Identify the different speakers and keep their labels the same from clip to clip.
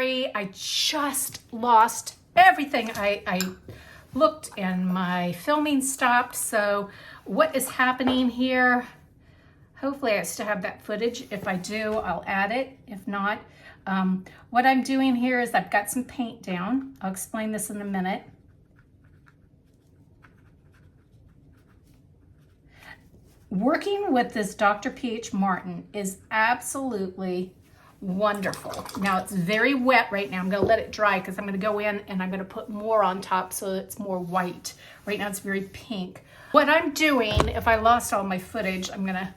Speaker 1: sorry. I just lost everything. I looked and my filming stopped. So what is happening here? Hopefully I still have that footage. If I do, I'll add it. If not, what I'm doing here is I've got some paint down. I'll explain this in a minute. Working with this Dr. P.H. Martin is absolutely wonderful. Now it's very wet right now. I'm going to let it dry because I'm going to go in and I'm going to put more on top so it's more white. Right now it's very pink. What I'm doing, if I lost all my footage, I'm going to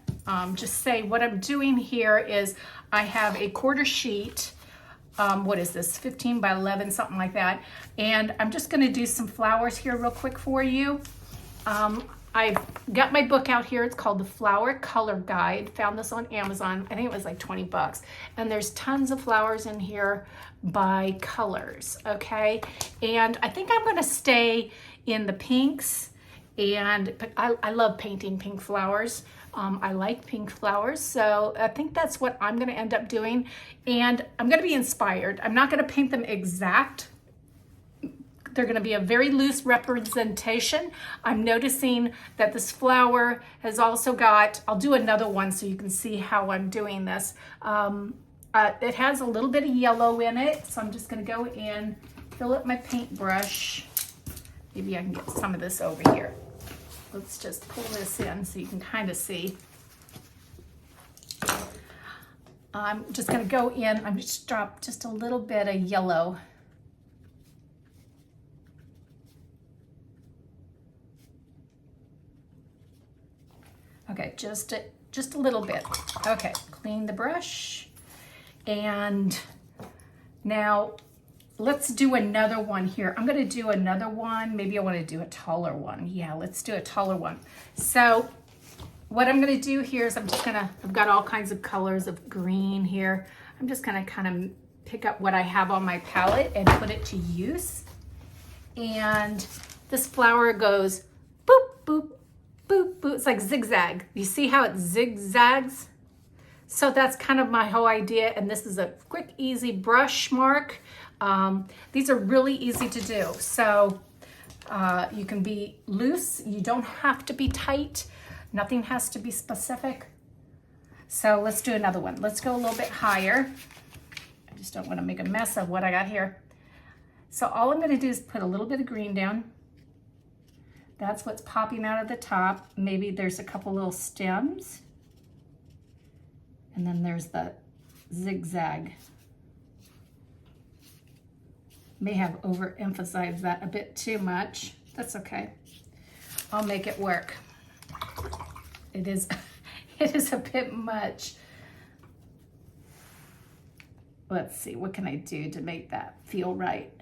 Speaker 1: just say what I'm doing here is I have a quarter sheet. What is this? 15 by 11, something like that. And I'm just going to do some flowers here real quick for you. I've got my book out here. It's called the Flower Color Guide. Found this on Amazon. I think it was like 20 bucks. And there's tons of flowers in here by colors, okay? And I think I'm going to stay in the pinks. And I love painting pink flowers. I like pink flowers, so I think that's what I'm going to end up doing. And I'm going to be inspired. I'm not going to paint them exact. They're going to be a very loose representation. I'm noticing that this flower has also got, I'll do another one so you can see how I'm doing this. It has a little bit of yellow in it, so I'm just going to go in, fill up my paintbrush. Maybe I can get some of this over here. Let's just pull this in so you can kind of see. I'm just going to go in, I'm just drop just a little bit of yellow. Okay, just a little bit. Okay, clean the brush. And now let's do another one here. I'm going to do another one. Maybe I want to do a taller one. Yeah, let's do a taller one. So what I'm going to do here is I've got all kinds of colors of green here. I'm just going to kind of pick up what I have on my palette and put it to use. And this flower goes boop, boop, boop, boop. It's like zigzag. You see how it zigzags? So that's kind of my whole idea. And this is a quick, easy brush mark. These are really easy to do. So you can be loose. You don't have to be tight. Nothing has to be specific. So let's do another one. Let's go a little bit higher. I just don't want to make a mess of what I got here. So all I'm going to do is put a little bit of green down. That's what's popping out of the top. Maybe there's a couple little stems. And then there's the zigzag. May have overemphasized that a bit too much. That's okay. I'll make it work. It is a bit much. Let's see, what can I do to make that feel right?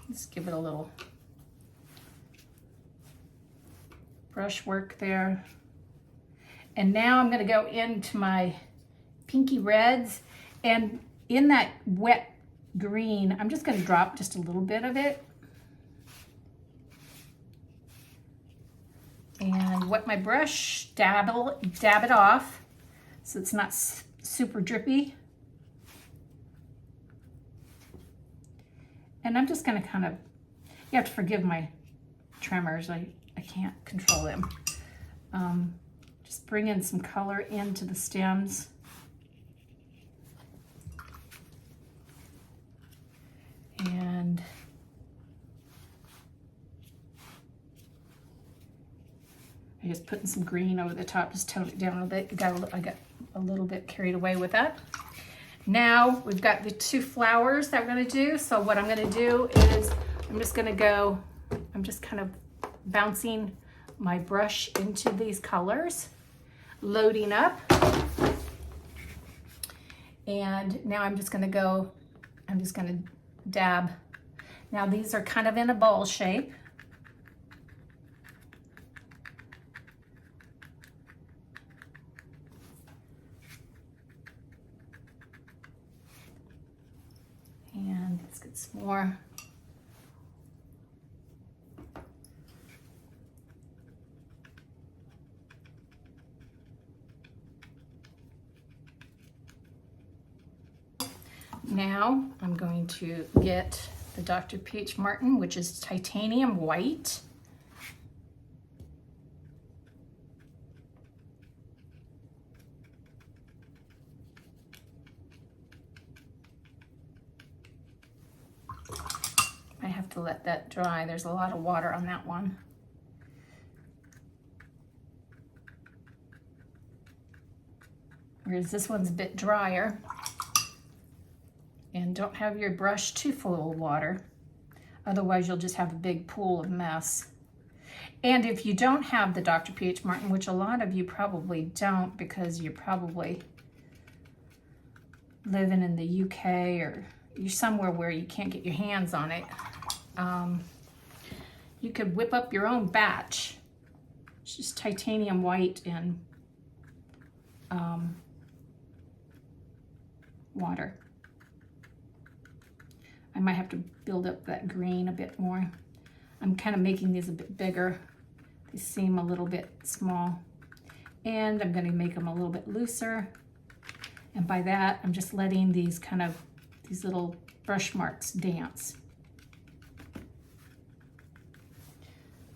Speaker 1: Let's give it a little brush work there. And now I'm going to go into my pinky reds, and in that wet green, I'm just going to drop just a little bit of it. And wet my brush, dab it off so it's not super drippy. And I'm just going to kind of, you have to forgive my tremors, I can't control them. Just bring in some color into the stems. And I'm just putting some green over the top, just tone it down a little bit. I got a little bit carried away with that. Now we've got the two flowers that we're going to do. So what I'm going to do is I'm just kind of bouncing my brush into these colors, loading up. And now I'm just going to dab. Now these are kind of in a ball shape. And let's get some more. Now I'm going to get the Dr. Peach Martin, which is titanium white. I have to let that dry. There's a lot of water on that one. Whereas this one's a bit drier. And don't have your brush too full of water. Otherwise you'll just have a big pool of mess. And if you don't have the Dr. Peach Martin, which a lot of you probably don't because you're probably living in the UK or you're somewhere where you can't get your hands on it, you could whip up your own batch. It's just titanium white and water. I might have to build up that green a bit more. I'm kind of making these a bit bigger. They seem a little bit small. And I'm going to make them a little bit looser. And by that, I'm just letting these little brush marks dance.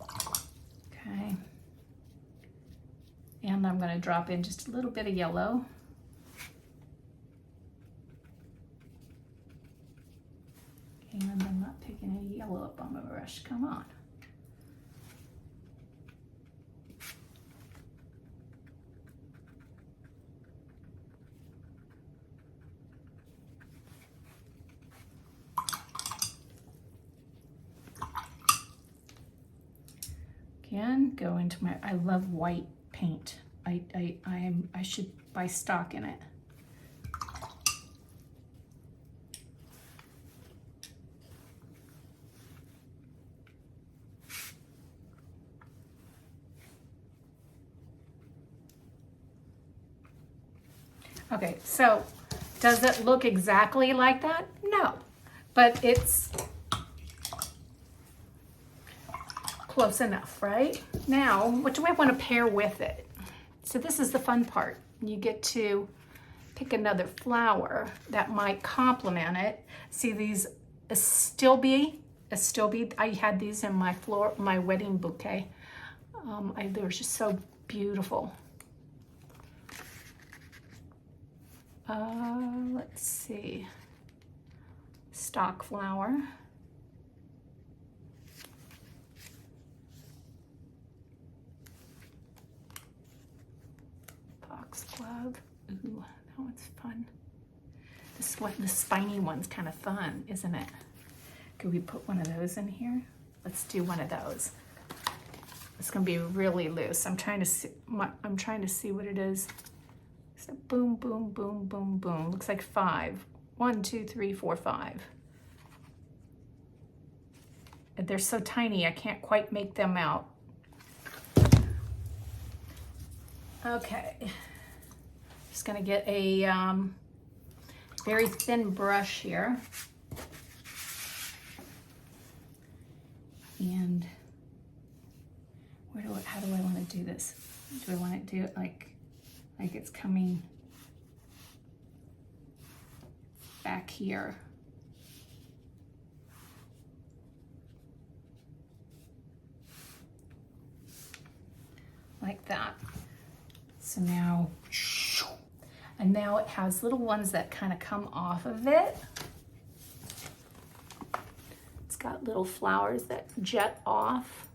Speaker 1: Okay. And I'm going to drop in just a little bit of yellow. And I'm not picking any yellow up on my brush. Come on. Again, go into my, I love white paint. I should buy stock in it. Okay, so does it look exactly like that? No, but it's close enough, right? Now, what do I want to pair with it? So this is the fun part. You get to pick another flower that might complement it. See these Astilbe, I had these in my wedding bouquet. They were just so beautiful. Let's see, stock flower. Foxglove. Ooh, that one's fun. The spiny one's kind of fun, isn't it? Could we put one of those in here? Let's do one of those. It's gonna be really loose. I'm trying to see what it is. So boom, boom, boom, boom, boom. Looks like 5. 1, 2, 3, 4, 5. And they're so tiny, I can't quite make them out. Okay. Just gonna get a very thin brush here. And how do I want to do this? Do I want to do it like it's coming back here? Like that. So now, and now it has little ones that kind of come off of it. It's got little flowers that jet off.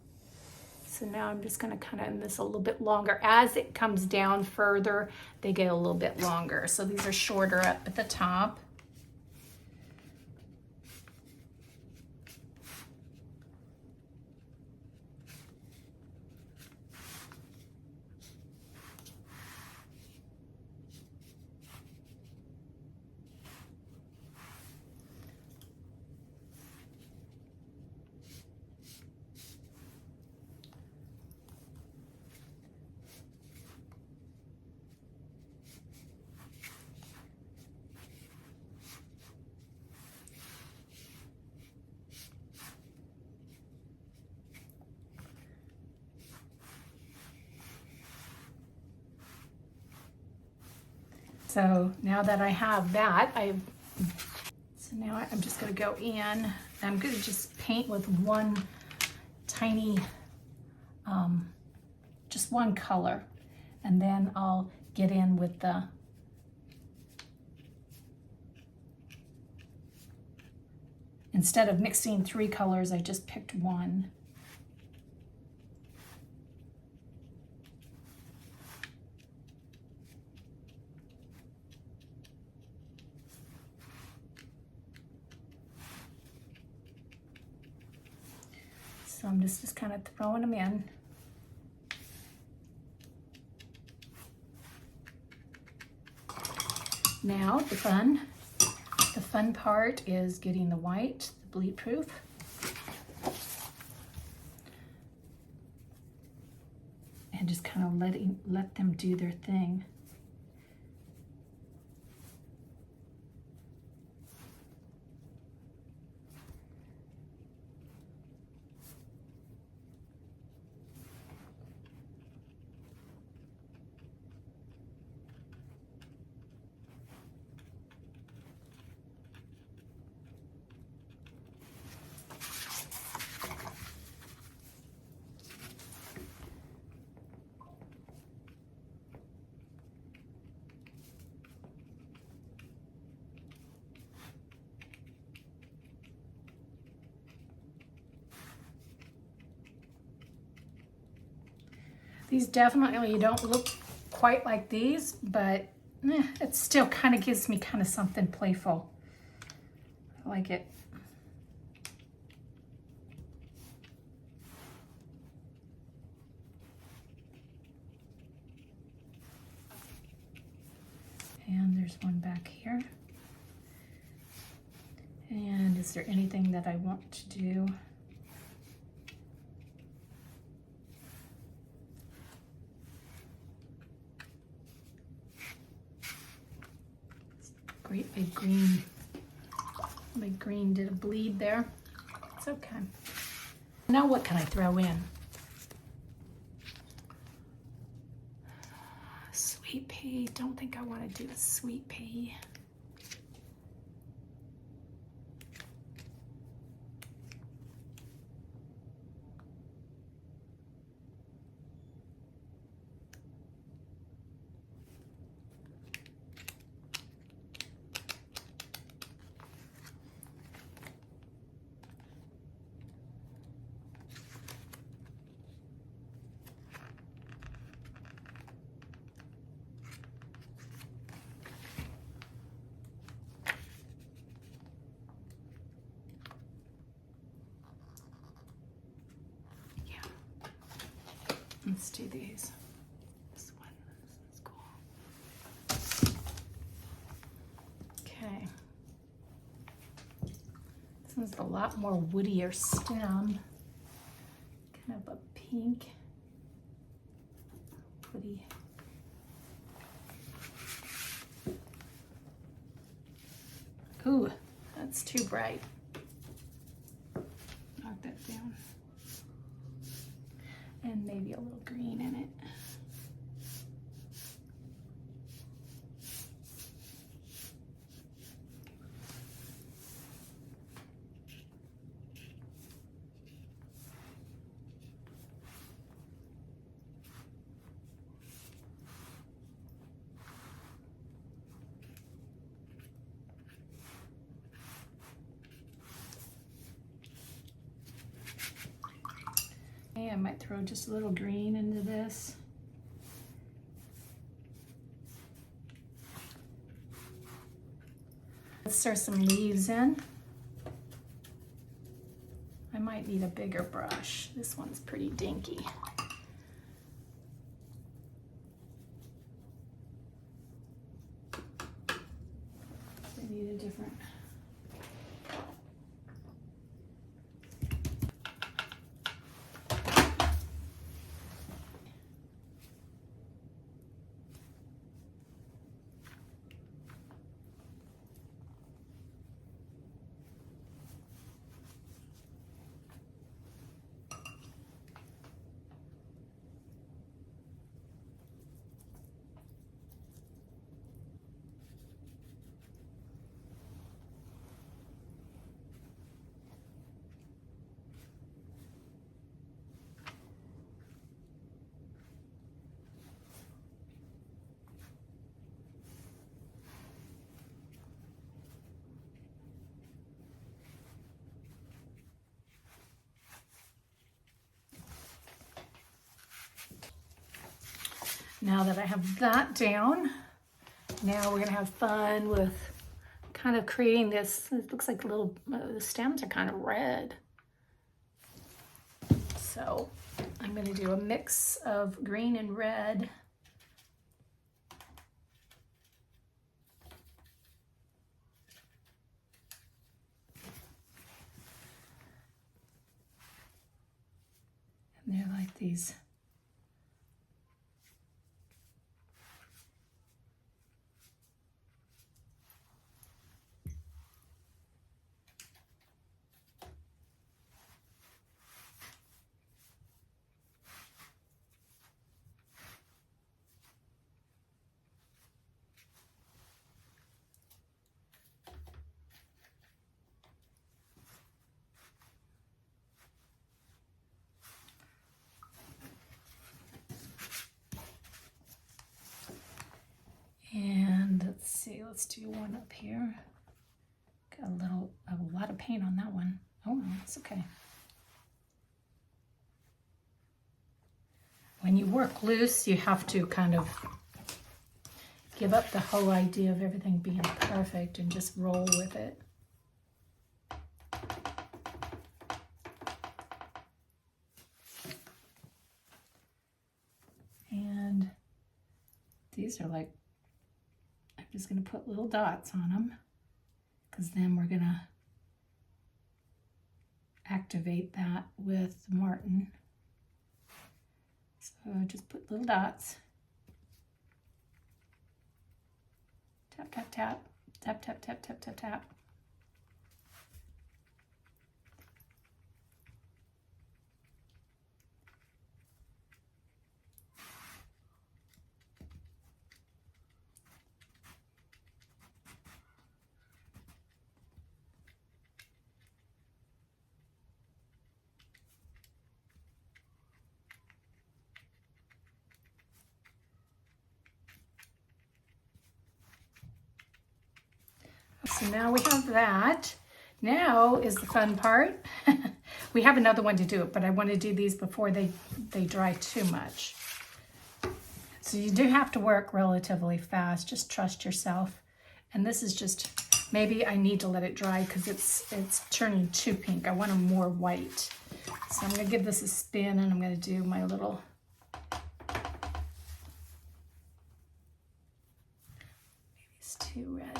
Speaker 1: So now I'm just gonna kind of end this a little bit longer. As it comes down further, they get a little bit longer. So these are shorter up at the top. So now that I have that, Now I'm just going to go in. I'm going to just paint with one tiny, just one color. And then I'll get in with the instead of mixing 3 colors, I just picked one. So I'm just kind of throwing them in. Now the fun part is getting the white, the bleed proof. And just kind of let them do their thing. These definitely don't look quite like these, but it still kind of gives me kind of something playful. I like it. And there's one back here. And is there anything that I want to do? Great big green did a bleed there. It's okay. Now what can I throw in? Sweet pea. Don't think I want to do a sweet pea. Let's do these. This one, this is cool. Okay. This one's a lot more woodier stem. Kind of a pink, woody. Ooh, that's too bright. Knock that down. And maybe a little green in it. I might throw just a little green into this. Let's throw some leaves in. I might need a bigger brush. This one's pretty dinky. I need a different. Now that I have that down, now we're gonna have fun with kind of creating this. It looks like little, the stems are kind of red. So I'm gonna do a mix of green and red. And they're like these and let's see, let's do one up here. Got a lot of paint on that one. Oh, no, it's okay. When you work loose, you have to kind of give up the whole idea of everything being perfect and just roll with it. And these are like, I'm just going to put little dots on them, because then we're going to activate that with Martin. So just put little dots. Tap, tap, tap, tap, tap, tap, tap, tap, tap. So now we have that. Now is the fun part. We have another one to do it, but I want to do these before they dry too much. So you do have to work relatively fast. Just trust yourself. And this is just, maybe I need to let it dry because it's turning too pink. I want them more white. So I'm going to give this a spin, and I'm going to do my little maybe it's too red.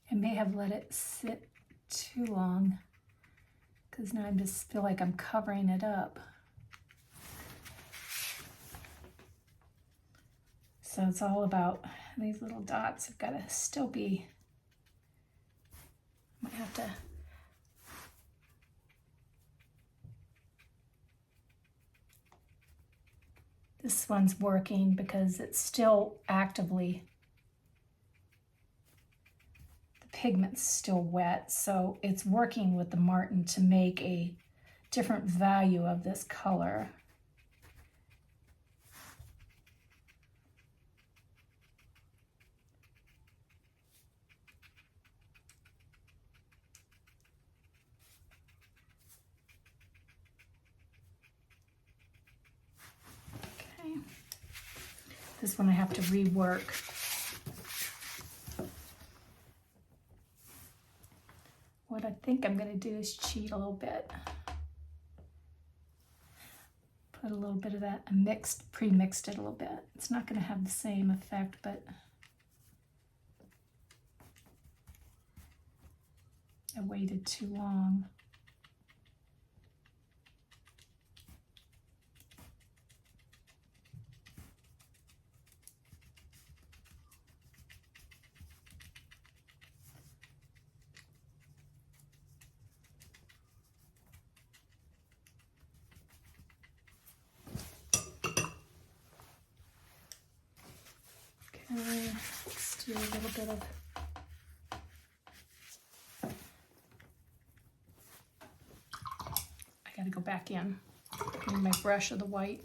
Speaker 1: I may have let it sit too long because now I just feel like I'm covering it up. So it's all about these little dots have got to still be, I might have to this one's working because it's still actively, the pigment's still wet, so it's working with the Martin to make a different value of this color. Okay. This one I have to rework. What I think I'm going to do is cheat a little bit. Put a little bit of that, pre-mixed it a little bit. It's not going to have the same effect, but I waited too long. Okay, let's do a little bit of I gotta go back in. Need my brush of the white.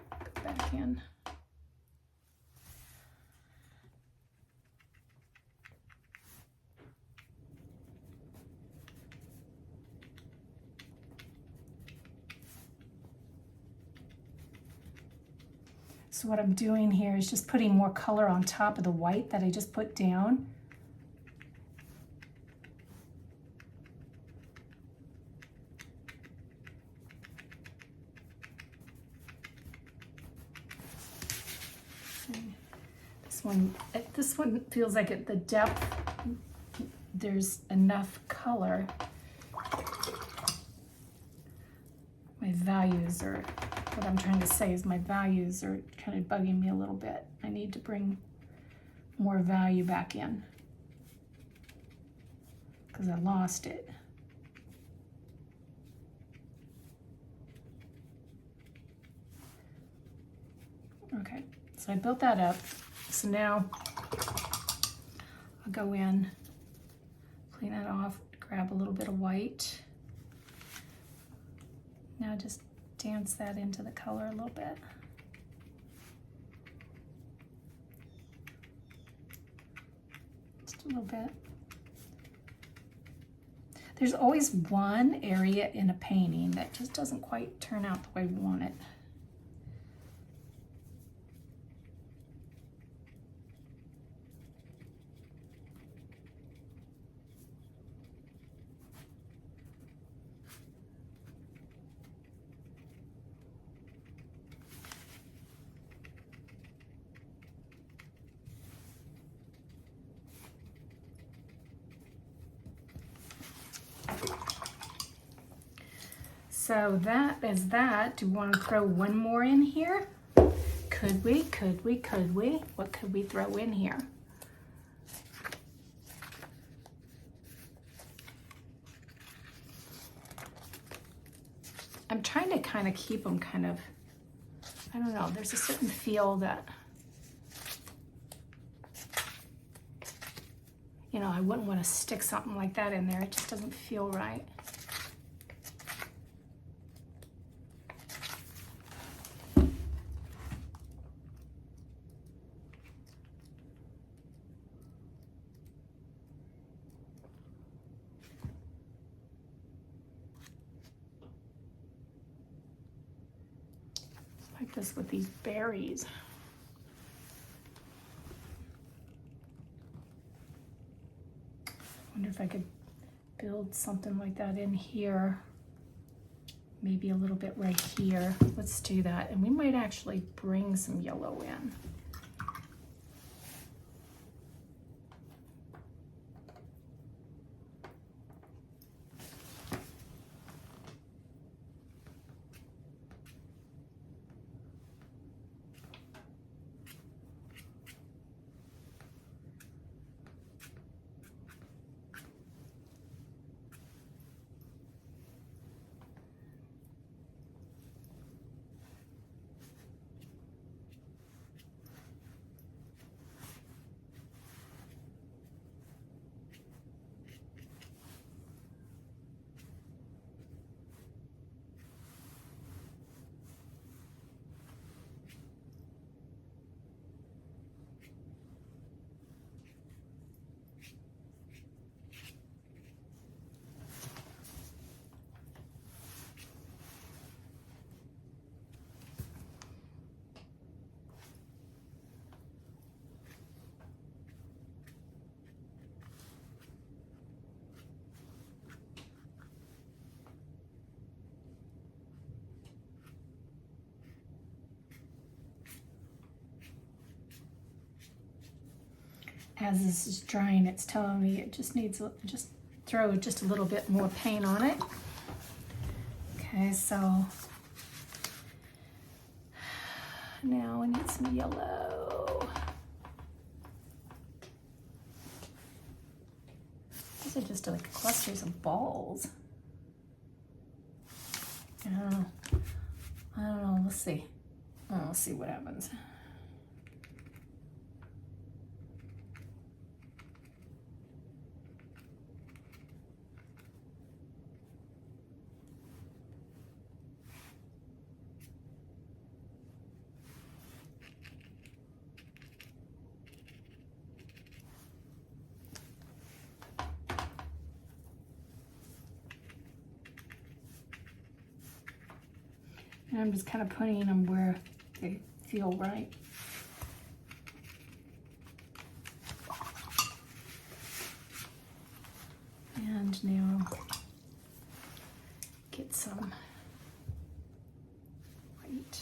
Speaker 1: Go back in. So what I'm doing here is just putting more color on top of the white that I just put down. This one feels like at the depth there's enough color. My values are, what I'm trying to say is my values are kind of bugging me a little bit. I need to bring more value back in because I lost it. Okay, so I built that up. So now I'll go in, clean that off, grab a little bit of white. Now just dance that into the color a little bit. Just a little bit. There's always one area in a painting that just doesn't quite turn out the way we want it. So that is that. Do we want to throw one more in here? Could we? Could we? Could we? What could we throw in here? I'm trying to kind of keep them kind of, I don't know, there's a certain feel that, you know, I wouldn't want to stick something like that in there. It just doesn't feel right. Like this with these berries. Wonder if I could build something like that in here. Maybe a little bit right here. Let's do that. And we might actually bring some yellow in. As this is drying, it's telling me it just needs just throw just a little bit more paint on it. Okay, so now I need some yellow. These are just like clusters of balls. I don't know, let's see. Let's see what happens. And I'm just kind of putting them where they feel right. And now get some white.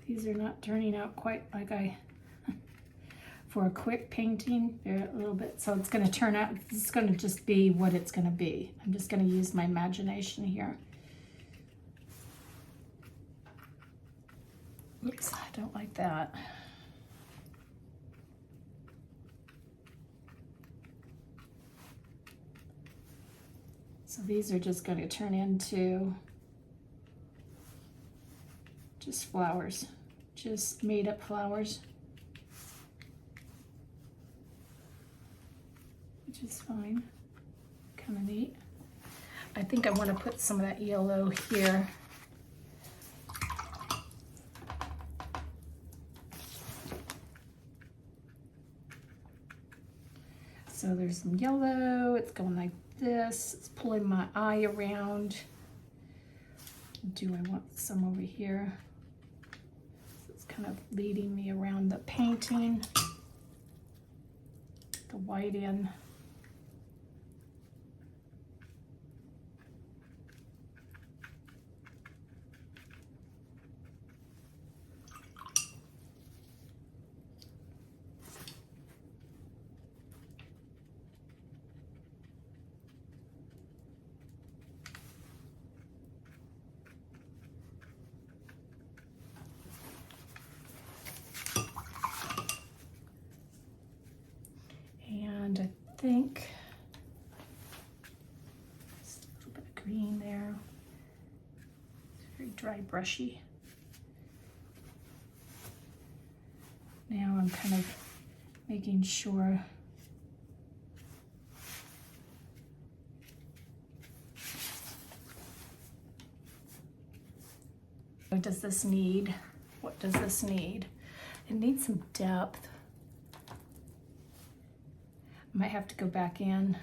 Speaker 1: These are not turning out quite like for a quick painting, they're a little bit, so it's going to turn out, it's going to just be what it's going to be. I'm just going to use my imagination here. Oops, I don't like that. So these are just going to turn into just flowers, just made up flowers, which is fine, kind of neat. I think I want to put some of that yellow here. So there's some yellow, it's going like this, it's pulling my eye around. Do I want some over here? Kind of leading me around the painting, the white in. And I think just a little bit of green there. It's very dry, brushy. Now I'm kind of making sure what does this need? What does this need? It needs some depth. Might have to go back in.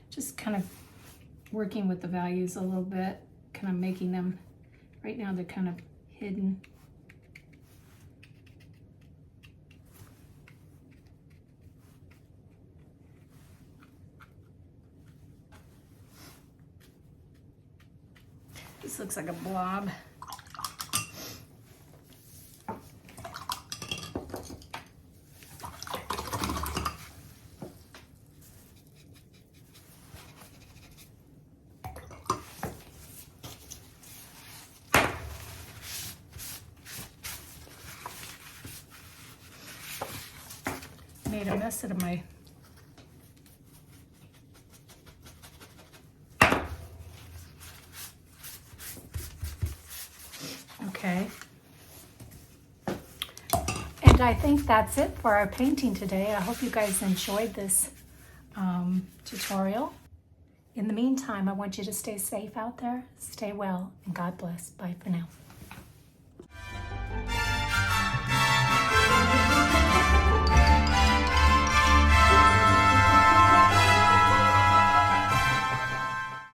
Speaker 1: Just kind of working with the values a little bit, kind of making them, right now they're kind of hidden. This looks like a blob. Made a mess out of my okay. And I think that's it for our painting today. I hope you guys enjoyed this tutorial. In the meantime, I want you to stay safe out there, stay well, and God bless. Bye for now.